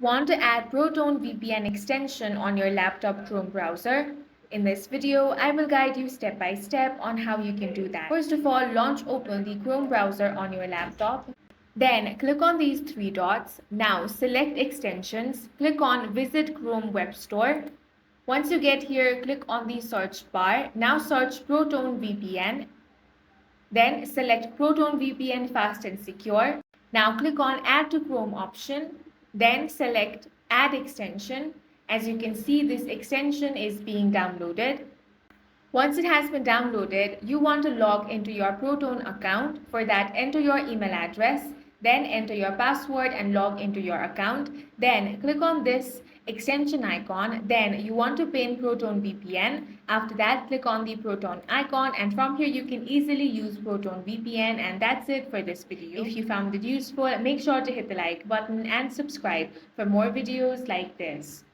Want to add Proton VPN extension on your laptop Chrome browser? In this video, I will guide you step by step on how you can do that. First of all, launch open the Chrome browser on your laptop. Then click on these three dots. Now select extensions. Click on Visit Chrome Web Store. Once you get here, click on the search bar. Now search Proton VPN. Then select Proton VPN Fast and Secure. Now click on Add to Chrome option. Then select Add Extension. As you can see, this extension is being downloaded. Once it has been downloaded, you want to log into your Proton account. For that, enter your email address, then enter your password and log into your account. Then click on this extension icon. Then you want to pin Proton VPN. After that, click on the Proton icon, and from here you can easily use Proton VPN. And that's it for this video. If you found it useful, make sure to hit the like button and subscribe for more videos like this.